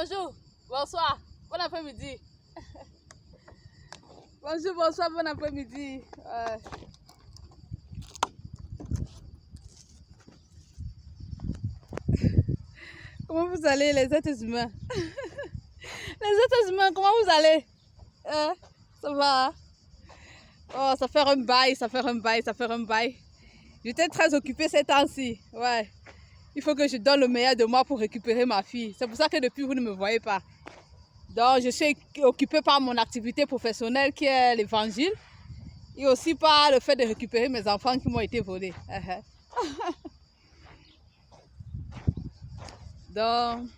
Bonjour, bonsoir, bon après-midi. Bonjour, bonsoir, bon après-midi. Comment vous allez les êtres humains? Les êtres humains, comment vous allez? Ça va? Oh, ça fait un bail, ça fait un bail, ça fait un bail. J'étais très occupée ces temps-ci. Ouais. Il faut que je donne le meilleur de moi pour récupérer ma fille. C'est pour ça que depuis, vous ne me voyez pas. Donc, je suis occupée par mon activité professionnelle qui est l'évangile. Et aussi par le fait de récupérer mes enfants qui m'ont été volés. Donc,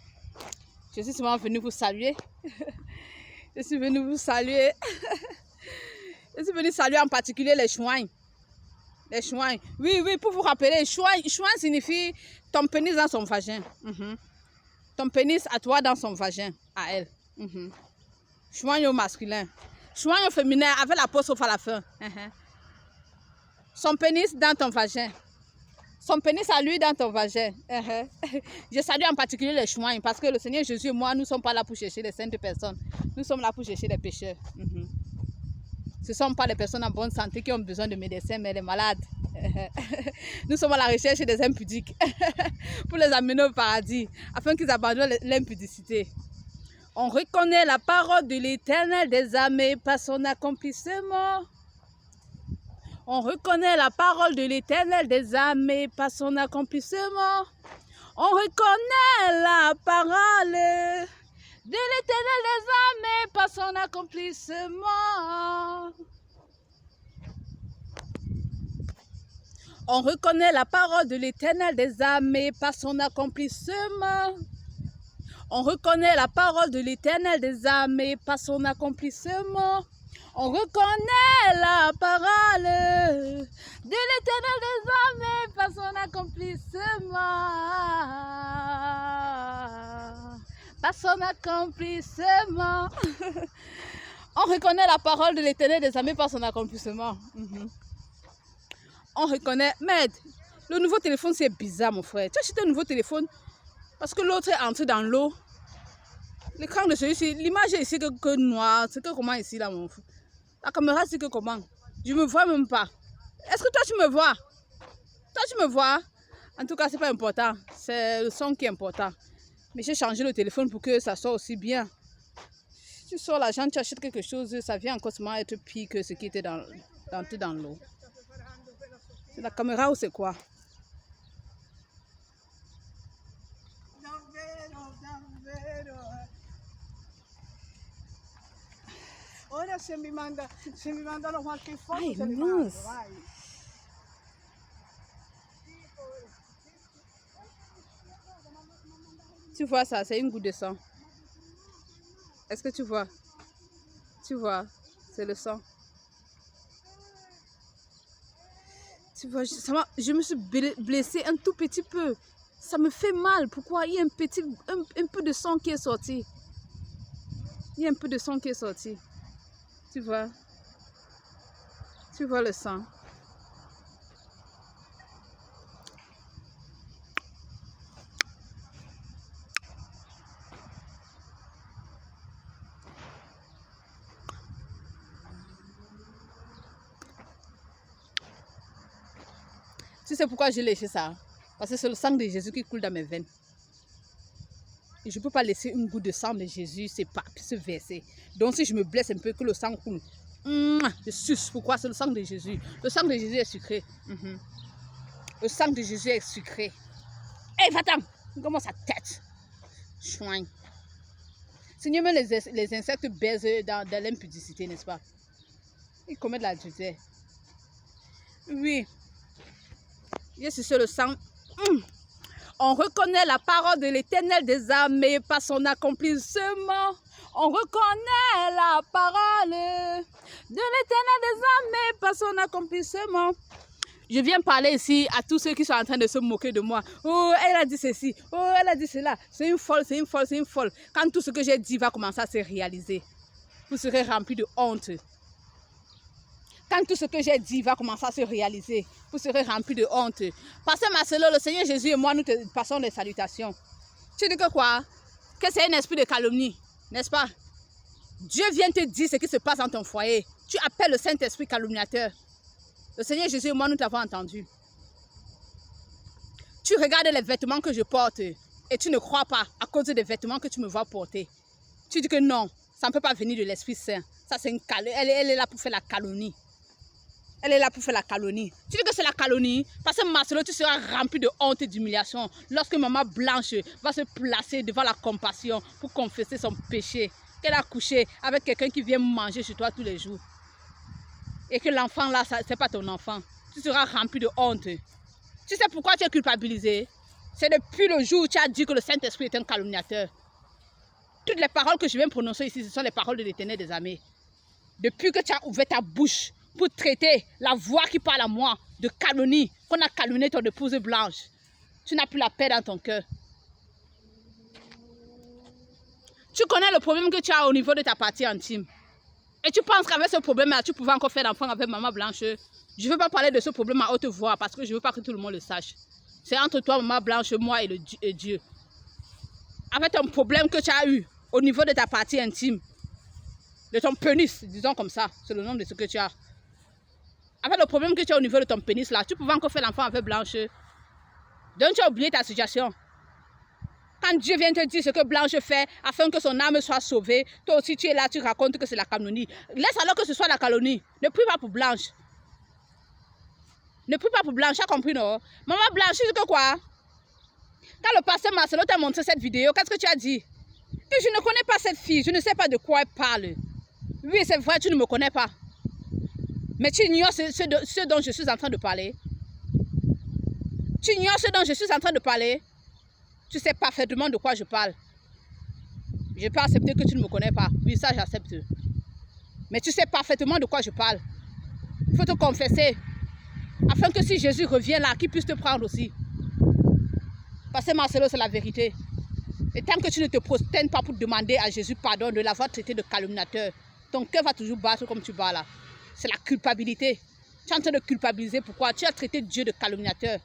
je suis souvent venue vous saluer. Je suis venue vous saluer. Je suis venue saluer en particulier les chouins. Les chouins. Oui, oui, pour vous rappeler, chouin signifie ton pénis dans son vagin. Ton pénis à toi dans son vagin, à elle. Chouin au masculin. Chouin au féminin avec l'apostrophe à la fin. Son pénis dans ton vagin. Son pénis à lui dans ton vagin. Je salue en particulier les chouins parce que le Seigneur Jésus et moi, nous ne sommes pas là pour chercher les saintes personnes. Nous sommes là pour chercher les pécheurs. Ce ne sont pas les personnes en bonne santé qui ont besoin de médecins, mais les malades. Nous sommes à la recherche des impudiques pour les amener au paradis, afin qu'ils abandonnent l'impudicité. On reconnaît la parole de l'Éternel des armées par son accomplissement. On reconnaît la parole de l'Éternel des armées par son accomplissement. On reconnaît la parole de l'Éternel des armées par son accomplissement. On reconnaît la parole de l'Éternel des armées par son accomplissement. On reconnaît la parole de l'Éternel des armées par son accomplissement. On reconnaît la parole de l'Éternel des armées par son accomplissement. Par son accomplissement. On reconnaît la parole de l'Éternel des armées par son accomplissement. On reconnaît. Mais le nouveau téléphone, c'est bizarre, mon frère. Tu as acheté un nouveau téléphone parce que l'autre est entré dans l'eau. L'écran de celui-ci, l'image est ici que noir. C'est que comment ici, là, mon frère? La caméra, c'est que comment? Je me vois même pas. Est-ce que toi, tu me vois? Toi, tu me vois? En tout cas, c'est pas important. C'est le son qui est important. Mais j'ai changé le téléphone pour que ça soit aussi bien. Si tu sors l'argent, tu achètes quelque chose, ça vient encore seulement être pire que ce qui était dans l'eau. C'est la caméra ou c'est quoi? Ay, mince. Tu vois ça, c'est une goutte de sang. Est-ce que tu vois? Tu vois, c'est le sang. Tu vois, je me suis blessée un tout petit peu. Ça me fait mal. Pourquoi? Il y a un peu de sang qui est sorti. Il y a un peu de sang qui est sorti. Tu vois? Tu vois le sang? Tu sais pourquoi j'ai léché ça? Parce que c'est le sang de Jésus qui coule dans mes veines. Et je ne peux pas laisser une goutte de sang de Jésus se verser. Donc si je me blesse un peu, que le sang coule. Je suce. Pourquoi? C'est le sang de Jésus. Le sang de Jésus est sucré. Le sang de Jésus est sucré. Hé, va-t'en! Comment sa tête? Chouin. Seigneur, même les insectes baisent dans l'impudicité, n'est-ce pas? Ils commettent l'adultère. Oui. C'est le sang. On reconnaît la parole de l'Éternel des armées par son accomplissement. On reconnaît la parole de l'Éternel des armées par son accomplissement. Je viens parler ici à tous ceux qui sont en train de se moquer de moi. Oh, elle a dit ceci. Oh, elle a dit cela. C'est une folle, c'est une folle, c'est une folle. Quand tout ce que j'ai dit va commencer à se réaliser, vous serez remplis de honte. Quand tout ce que j'ai dit va commencer à se réaliser, vous serez remplis de honte. Pasteur Marcelo, le Seigneur Jésus et moi, nous te passons les salutations. Tu dis que quoi? que c'est un esprit de calomnie, n'est-ce pas? Dieu vient te dire ce qui se passe dans ton foyer. Tu appelles le Saint-Esprit calomniateur. Le Seigneur Jésus et moi, nous t'avons entendu. Tu regardes les vêtements que je porte et tu ne crois pas à cause des vêtements que tu me vois porter. Tu dis que non, ça ne peut pas venir de l'Esprit Saint. Ça, c'est une elle est là pour faire la calomnie. Elle est là pour faire la calomnie. Tu dis que c'est la calomnie parce que Marcelo, tu seras rempli de honte et d'humiliation lorsque maman Blanche va se placer devant la compassion pour confesser son péché. Qu'elle a couché avec quelqu'un qui vient manger chez toi tous les jours. Et que l'enfant là, ce n'est pas ton enfant. Tu seras rempli de honte. Tu sais pourquoi tu es culpabilisé? C'est depuis le jour où tu as dit que le Saint-Esprit est un calomniateur. Toutes les paroles que je viens prononcer ici, ce sont les paroles de l'Éternel des armées. Depuis que tu as ouvert ta bouche pour traiter la voix qui parle à moi de calomnie, qu'on a calomnié ton épouse Blanche, tu n'as plus la paix dans ton cœur. Tu connais le problème que tu as au niveau de ta partie intime. Et tu penses qu'avec ce problème-là, tu pouvais encore faire l'enfant avec maman Blanche. Je ne veux pas parler de ce problème à haute voix parce que je ne veux pas que tout le monde le sache. C'est entre toi, maman Blanche, moi et Dieu. Avec ton problème que tu as eu au niveau de ta partie intime, de ton pénis, disons comme ça, c'est le nom de ce que tu as. Avec le problème que tu as au niveau de ton pénis là, tu pouvais encore faire l'enfant avec Blanche. Donc tu as oublié ta situation. Quand Dieu vient te dire ce que Blanche fait afin que son âme soit sauvée, toi aussi tu es là, tu racontes que c'est la calomnie. Laisse alors que ce soit la calomnie. Ne prie pas pour Blanche. Ne prie pas pour Blanche, tu as compris non? Maman Blanche, tu dis que quoi? Quand le pasteur Marcelo t'a montré cette vidéo, qu'est-ce que tu as dit? Que je ne connais pas cette fille, je ne sais pas de quoi elle parle. Oui, c'est vrai, tu ne me connais pas. Mais tu ignores ce dont je suis en train de parler. Tu ignores ce dont je suis en train de parler. Tu sais parfaitement de quoi je parle. Je peux accepter que tu ne me connais pas. Oui, ça j'accepte. Mais tu sais parfaitement de quoi je parle. Il faut te confesser. Afin que si Jésus revient là, qu'il puisse te prendre aussi. Parce que Marcelo, c'est la vérité. Et tant que tu ne te prosternes pas pour demander à Jésus pardon de l'avoir traité de calomniateur, ton cœur va toujours battre comme tu bats là. C'est la culpabilité. Tu es en train de culpabiliser. Pourquoi? Tu as traité Dieu de calomniateur.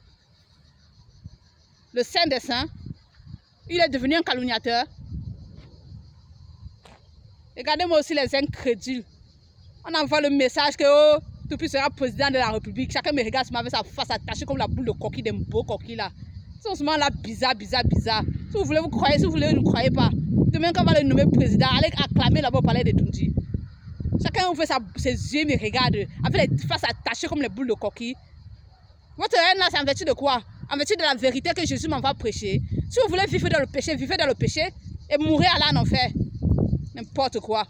Le Saint des Saints, il est devenu un calomniateur. Regardez-moi aussi les incrédules. On envoie le message que oh, Tout-Puissant sera président de la République. Chacun me regarde avec sa face attachée comme la boule de coquille d'un beau coquille là. C'est ce moment là bizarre. Si vous voulez, vous croyez. Si vous voulez, ne croyez pas. Demain, quand on va le nommer président, allez acclamer là-bas au palais de Tundi. Chacun ouvre ses yeux, me regarde avec les faces attachées comme les boules de coquille. Votre haine là, c'est en vertu de quoi? En vertu de la vérité que Jésus m'envoie prêcher. Si vous voulez vivre dans le péché, vivez dans le péché et mourrez à l'en enfer. N'importe quoi.